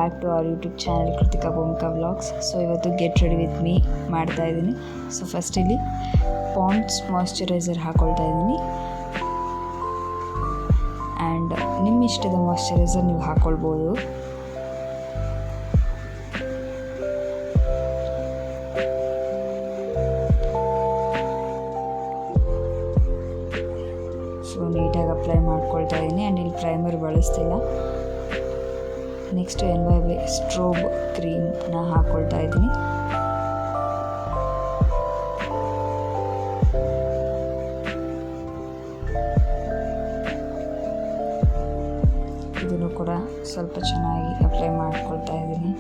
Back to our YouTube channel Kritika Bhoomika vlogs. So ಇವತ್ತು get ready with me ಮಾಡ್ತಾ ಇದ್ದೀನಿ. So first ಇಲ್ಲಿ Pond's moisturiser ಹಾಕ್ಕೊಳ್ತಾ ಇದ್ದೀನಿ. ಆ್ಯಂಡ್ ನಿಮ್ಮ ಇಷ್ಟದ ಮಾಯ್ಶ್ಚರೈಸರ್ ನೀವು ಹಾಕ್ಕೊಳ್ಬೋದು. ಸೊ ನೀಟಾಗಿ ಅಪ್ಲೈ ಮಾಡ್ಕೊಳ್ತಾ ಇದ್ದೀನಿ. ಆ್ಯಂಡ್ ಇಲ್ಲಿ ಪ್ರೈಮರ್ ಬಳಸ್ತಿಲ್ಲ. ನೆಕ್ಸ್ಟ್ NYB ಸ್ಟ್ರೋಬ್ ಕ್ರೀಮ್ನ ಹಾಕ್ಕೊಳ್ತಾ ಇದ್ದೀನಿ. ಇದನ್ನು ಕೂಡ ಸ್ವಲ್ಪ ಚೆನ್ನಾಗಿ ಅಪ್ಲೈ ಮಾಡ್ಕೊಳ್ತಾ ಇದ್ದೀನಿ.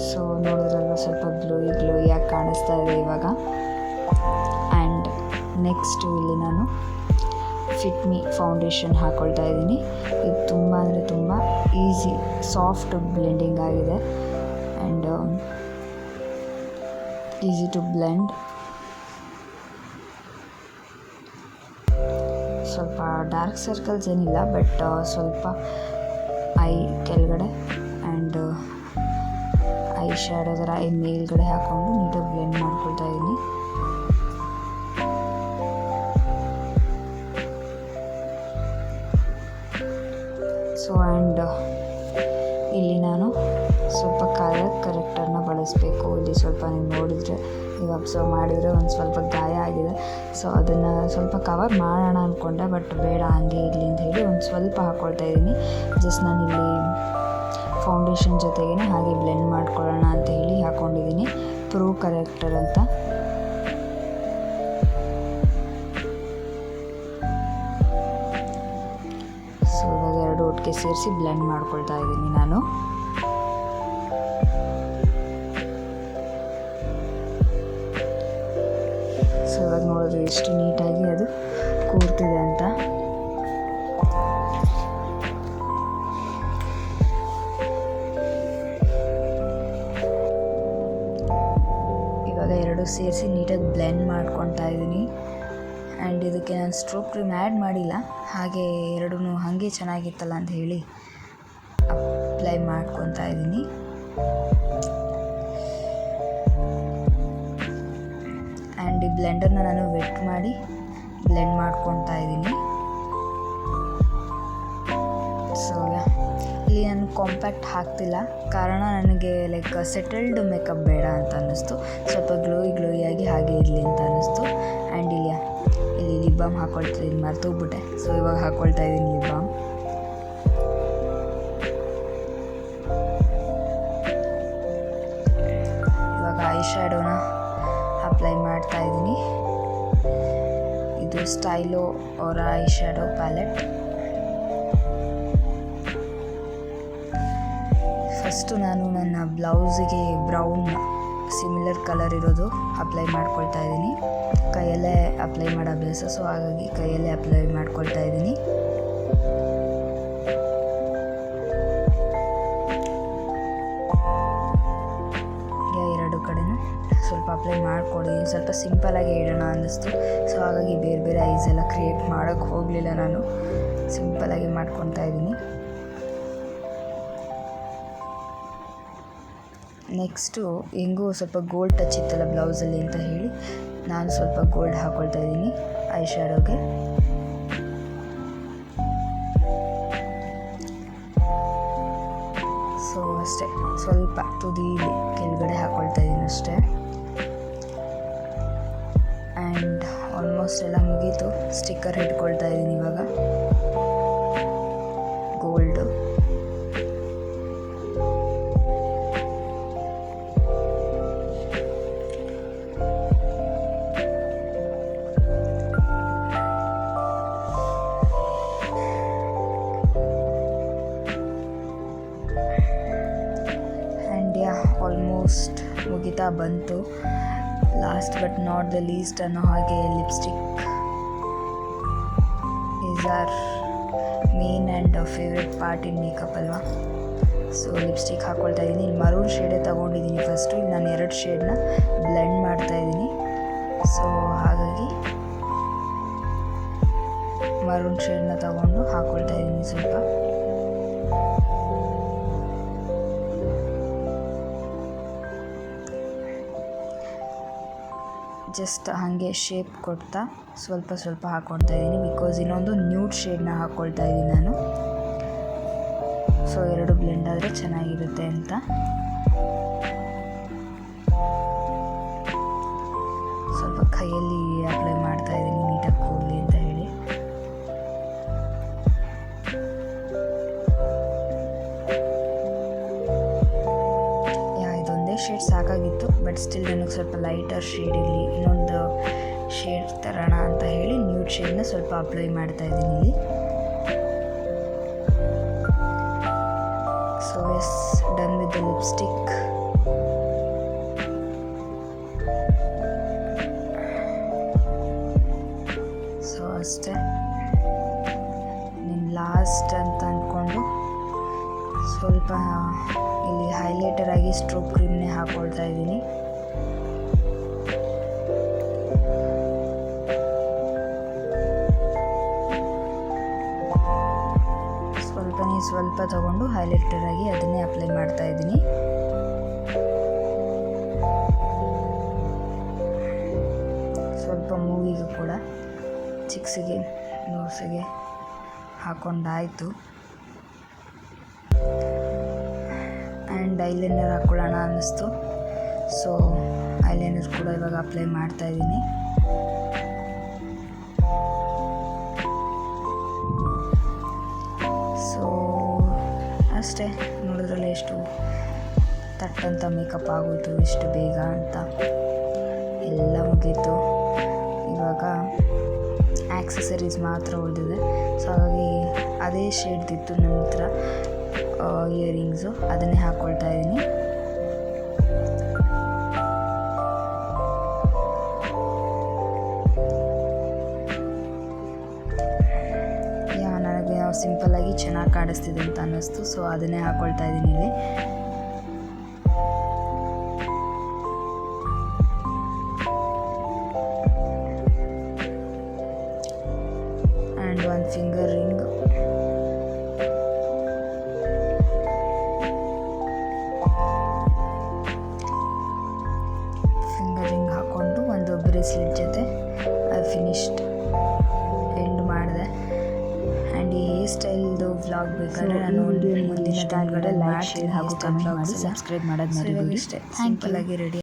ಸೊ ನೋಡಿದ್ರಲ್ಲ ಸ್ವಲ್ಪ ಗ್ಲೋಯಿಯಾಗಿ ಕಾಣಿಸ್ತಾ ಇದೆ ಇವಾಗ. ಆ್ಯಂಡ್ ನೆಕ್ಸ್ಟು ಇಲ್ಲಿ ನಾನು ಫಿಟ್ ಮೀ ಫೌಂಡೇಶನ್ ಹಾಕ್ಕೊಳ್ತಾ ಇದ್ದೀನಿ. ಇದು ತುಂಬ ಅಂದರೆ ತುಂಬ ಈಸಿ, ಸಾಫ್ಟ್ ಬ್ಲೆಂಡಿಂಗ್ ಆಗಿದೆ ಆ್ಯಂಡ್ ಈಸಿ ಟು ಬ್ಲೆಂಡ್. ಸ್ವಲ್ಪ ಡಾರ್ಕ್ ಸರ್ಕಲ್ಸ್ ಏನಿಲ್ಲ, ಬಟ್ ಸ್ವಲ್ಪ ಐ ಕೆಳಗಡೆ ಆ್ಯಂಡ್ ಐ ಶ್ಯಾಡೋ ಥರ ಐ ಮೇಲ್ಗಡೆ ಹಾಕ್ಕೊಂಡು ನೀಟಾಗಿ ಬ್ಲೆಂಡ್ ಮಾಡ್ಕೊಳ್ತಾ ಇದ್ದೀನಿ. ಸೊ ಆ್ಯಂಡ್ ಇಲ್ಲಿ ನಾನು ಸ್ವಲ್ಪ ಕಲರ್ ಕರೆಕ್ಟರ್ನ ಬಳಸಬೇಕು. ಇಲ್ಲಿ ಸ್ವಲ್ಪ ನೀವು ನೋಡಿದರೆ, ನೀವು ಅಬ್ಸರ್ವ್ ಮಾಡಿದರೆ ಒಂದು ಸ್ವಲ್ಪ ಗಾಯ ಆಗಿದೆ. ಸೊ ಅದನ್ನು ಸ್ವಲ್ಪ ಕವರ್ ಮಾಡೋಣ ಅಂದ್ಕೊಂಡೆ, ಬಟ್ ಬೇಡ ಹಂಗೆ ಇರಲಿ ಅಂತ ಹೇಳಿ ಒಂದು ಸ್ವಲ್ಪ ಹಾಕ್ಕೊಳ್ತಾ ಇದ್ದೀನಿ. ಜಸ್ಟ್ ನಾನಿಲ್ಲಿ ಫೌಂಡೇಶನ್ ಜೊತೆಗೇ ಹಾಗೆ ಬ್ಲೆಂಡ್ ಮಾಡ್ಕೊಳ್ಳೋಣ ಅಂತ ಹೇಳಿ ಹಾಕ್ಕೊಂಡಿದ್ದೀನಿ. ಪ್ರೋ ಕರೆಕ್ಟರ್ ಅಂತ. ಸೊ ಇವಾಗ ಎರಡು ಒಟ್ಟಿಗೆ ಸೇರಿಸಿ ಬ್ಲೆಂಡ್ ಮಾಡ್ಕೊಳ್ತಾ ಇದ್ದೀನಿ ನಾನು. ಸೊ ಇವಾಗ ನೋಡಿದ್ರೆ ಎಷ್ಟು ನೀಟಾಗಿ ಅದು ಕೂರ್ತಿದೆ ಅಂತ. ಇವಾಗ ಎರಡು ಸೇರಿಸಿ ನೀಟಾಗಿ ಬ್ಲೆಂಡ್ ಮಾಡ್ಕೊತಾ ಇದ್ದೀನಿ. ಆ್ಯಂಡ್ ಇದಕ್ಕೆ ನಾನು ಸ್ಟ್ರೋಕ್ ಕ್ರೀಮ್ ಆ್ಯಡ್ ಮಾಡಿಲ್ಲ, ಹಾಗೆ ಎರಡೂ ಹಾಗೆ ಚೆನ್ನಾಗಿತ್ತಲ್ಲ ಅಂತ ಹೇಳಿ ಅಪ್ಲೈ ಮಾಡ್ಕೊತಾ ಇದ್ದೀನಿ. ಆ್ಯಂಡ್ ಈ ಬ್ಲೆಂಡರ್ನ ನಾನು ವೆಟ್ ಮಾಡಿ ಬ್ಲೆಂಡ್ ಮಾಡ್ಕೊತಾ ಇದ್ದೀನಿ. ಸೊ ಇಲ್ಲಿ ನಾನು ಕಾಂಪ್ಯಾಕ್ಟ್ ಹಾಕ್ತಿಲ್ಲ, ಕಾರಣ ನನಗೆ ಲೈಕ್ ಸೆಟಲ್ಡ್ ಮೇಕಪ್ ಬೇಡ ಅಂತ ಅನ್ನಿಸ್ತು. ಸ್ವಲ್ಪ ಗ್ಲೋಯಿಯಾಗಿ ಹಾಗೆ ಇರಲಿ ಅಂತ ಅನ್ನಿಸ್ತು. ಆ್ಯಂಡ್ ಇಲ್ಲಿ ಲಿಪ್ ಬಾಮ್ ಹಾಕ್ಕೊಳ್ತಾ ಇದ್ದೀನಿ, ಮರ್ತೋಗ್ಬಿಟ್ಟೆ. ಸೊ ಇವಾಗ ಹಾಕ್ಕೊಳ್ತಾ ಇದ್ದೀನಿ ಲಿಪ್ ಬಾಮ್. ಇವಾಗ ಐ ಶ್ಯಾಡೋನ ಅಪ್ಲೈ ಮಾಡ್ತಾ ಇದ್ದೀನಿ. ಇದು ಸ್ಟೈಲೋ ಅವರ ಐ ಶ್ಯಾಡೋ ಪ್ಯಾಲೆಟ್. ಫಸ್ಟು ನಾನು ನನ್ನ ಬ್ಲೌಸಿಗೆ ಬ್ರೌನ್ ಸಿಮಿಲರ್ ಕಲರ್ ಇರೋದು ಅಪ್ಲೈ ಮಾಡ್ಕೊಳ್ತಾ ಇದ್ದೀನಿ. ಕೈಯಲ್ಲೇ ಅಪ್ಲೈ ಮಾಡೋ ಅಭ್ಯಾಸ, ಸೊ ಹಾಗಾಗಿ ಕೈಯಲ್ಲೇ ಅಪ್ಲೈ ಮಾಡ್ಕೊಳ್ತಾ ಇದ್ದೀನಿ. ಎರಡು ಕಡೆನೂ ಸ್ವಲ್ಪ ಅಪ್ಲೈ ಮಾಡಿಕೊಡಿ. ಸ್ವಲ್ಪ ಸಿಂಪಲಾಗಿ ಇಡೋಣ ಅನ್ನಿಸ್ತು. ಸೊ ಹಾಗಾಗಿ ಬೇರೆ ಬೇರೆ ಐಸ್ ಎಲ್ಲ ಕ್ರಿಯೇಟ್ ಮಾಡೋಕ್ಕೆ ಹೋಗಲಿಲ್ಲ, ನಾನು ಸಿಂಪಲಾಗಿ ಮಾಡ್ಕೊತಾ ಇದ್ದೀನಿ. ನೆಕ್ಸ್ಟು ಹೆಂಗೂ ಸ್ವಲ್ಪ ಗೋಲ್ಡ್ ಟಚ್ ಇತ್ತಲ್ಲ ಬ್ಲೌಸಲ್ಲಿ ಅಂತ ಹೇಳಿ ನಾನು ಸ್ವಲ್ಪ ಗೋಲ್ಡ್ ಹಾಕ್ಕೊಳ್ತಾ ಇದ್ದೀನಿ ಐ ಶ್ಯಾಡೋಗೆ. ಸೊ ಅಷ್ಟೇ, ಸ್ವಲ್ಪ ತುದಿಲಿ ಕೆಳಗಡೆ ಹಾಕ್ಕೊಳ್ತಾ ಇದ್ದೀನಿ ಅಷ್ಟೇ. ಆ್ಯಂಡ್ ಆಲ್ಮೋಸ್ಟ್ ಎಲ್ಲ ಮುಗೀತು. ಸ್ಟಿಕ್ಕರ್ ಇಟ್ಕೊಳ್ತಾ ಇದ್ದೀನಿ ಇವಾಗ ಗೋಲ್ಡು. ಆಲ್ಮೋಸ್ಟ್ ಮುಗಿತಾ ಬಂತು. Last but not the least ಅನ್ನೋ ಹಾಗೆ lipstick is our main and favourite part in makeup ಅಲ್ವಾ. ಸೊ ಲಿಪ್ಸ್ಟಿಕ್ ಹಾಕ್ಕೊಳ್ತಾ ಇದ್ದೀನಿ. ಇಲ್ಲಿ ಮರೂನ್ ಶೇಡೇ ತೊಗೊಂಡಿದ್ದೀನಿ ಫಸ್ಟು. ಇಲ್ಲಿ ನಾನು 2 ಶೇಡ್ನ ಬ್ಲೆಂಡ್ ಮಾಡ್ತಾಯಿದ್ದೀನಿ. ಸೊ ಹಾಗಾಗಿ ಮರೂನ್ ಶೇಡ್ನ ತಗೊಂಡು ಹಾಕ್ಕೊಳ್ತಾ ಇದ್ದೀನಿ ಸ್ವಲ್ಪ. ಜಸ್ಟ್ ಹಾಗೆ ಶೇಪ್ ಕೊಡ್ತಾ ಸ್ವಲ್ಪ ಸ್ವಲ್ಪ ಹಾಕ್ಕೊಳ್ತಾ ಇದ್ದೀನಿ, ಬಿಕಾಸ್ ಇನ್ನೊಂದು ನ್ಯೂಡ್ ಶೇಡ್ನ ಹಾಕ್ಕೊಳ್ತಾ ಇದ್ದೀನಿ ನಾನು. ಸೊ ಎರಡು ಬ್ಲೆಂಡ್ ಆದರೆ ಚೆನ್ನಾಗಿರುತ್ತೆ ಅಂತ. ಸ್ವಲ್ಪ ಕೈಯಲ್ಲಿ ಅಪ್ಲೈ ಮಾಡ್ತಾ ಇದ್ದೀನಿ ನೀಟಾಗಿ ಕೂಡಲಿ ಅಂತ ಹೇಳಿ. ಇದೊಂದೇ ಶೇಡ್ ಸಾಕಾಗಿತ್ತು, ಬಟ್ ಸ್ಟಿಲ್ ನನಗೆ ಸ್ವಲ್ಪ ಲೈಟರ್ ಶೇಡ್ ಇರಲಿ, ಇನ್ನೊಂದು ಶೇಡ್ ತರೋಣ ಅಂತ ಹೇಳಿ ನ್ಯೂಡ್ ಶೇಡ್ನ ಸ್ವಲ್ಪ ಅಪ್ಲೈ ಮಾಡ್ತಾ ಇದ್ದೀನಿ ಇಲ್ಲಿ. So yes, done with the lipstick. So ಅಷ್ಟೇ, ನೀನು ಲಾಸ್ಟ್ ಅಂತ ಅಂದ್ಕೊಂಡು ಸ್ವಲ್ಪ ಇಲ್ಲಿ ಹೈಲೈಟರ್ ಆಗಿ ಸ್ಟ್ರೋಕ್ ಕ್ರೀಮ್ನೇ ಹಾಕ್ಕೊಳ್ತಾ ಇದ್ದೀನಿ. ಸ್ವಲ್ಪ ತಗೊಂಡು ಹೈಲೈಟರ್ ಆಗಿ ಅದನ್ನೇ ಅಪ್ಲೈ ಮಾಡ್ತಾ ಇದ್ದೀನಿ. ಸ್ವಲ್ಪ ಮೂವಿಗೂ ಕೂಡ ಚಿಕ್ಸಿಗೆ ನೋಸಿಗೆ ಹಾಕೊಂಡಾಯಿತು. ಆ್ಯಂಡ್ ಐಲೈನರ್ ಹಾಕ್ಕೊಳ್ಳೋಣ ಅನ್ನಿಸ್ತು, ಸೊ ಐಲೈನರ್ ಕೂಡ ಇವಾಗ ಅಪ್ಲೈ ಮಾಡ್ತಾ ಇದ್ದೀನಿ. ಸೊ ಅಷ್ಟೇ, ನೋಡಿದ್ರಲ್ಲ ಎಷ್ಟು ತಟ್ಟಂತ ಮೇಕಪ್ ಆಗೋಯ್ತು ಎಷ್ಟು ಬೇಗ ಅಂತ. ಎಲ್ಲ ಮುಗೀತು. ಇವಾಗ ಆಕ್ಸೆಸರೀಸ್ ಮಾತ್ರ ಉಳಿದಿದೆ. ಸೊ ಹಾಗಾಗಿ ಅದೇ ಶೇಡ್ದಿತ್ತು ನನ್ನ ಹತ್ರ ಇಯರಿಂಗ್ಸು, ಅದನ್ನೇ ಹಾಕ್ಕೊಳ್ತಾ ಇದ್ದೀನಿ. ನನಗೆ ಸಿಂಪಲ್ಲಾಗಿ ಚೆನ್ನಾಗಿ ಕಾಣಿಸ್ತಿದೆ ಅಂತ ಅನ್ನಿಸ್ತು, ಸೊ ಅದನ್ನೇ ಹಾಕ್ಕೊಳ್ತಾ ಇದ್ದೀನಿ ಇಲ್ಲಿ. ಆ್ಯಂಡ್ ಒಂದು ಫಿಂಗರ್ ರಿಂಗ್. ಹಾಕ್ಕೊಂಡು ಒಂದು ಬ್ರೇಸ್ಲೆಟ್ ಜೊತೆ ಫಿನಿಶ್ಡ್ ಎಂಡ್ ಮಾಡಿದೆ. ಆ್ಯಂಡ್ ಈ ಹೇರ್ ಸ್ಟೈಲ್ದು ವ್ಲಾಗ್ ಬೇಕಾದ್ರೆ ನಾನು ಮುಂದಿನ ದಿನಗಳಲ್ಲಿ ಲೈಕ್, ಶೇರ್ ಹಾಗೂ ಕಮೆಂಟ್ ಮಾಡಿ ಸಬ್ಸ್ಕ್ರೈಬ್ ಮಾಡೋದು ಮರಿಬೇಡಿ. ಸಿಂಪಲ್ ಆಗಿ ರೆಡಿ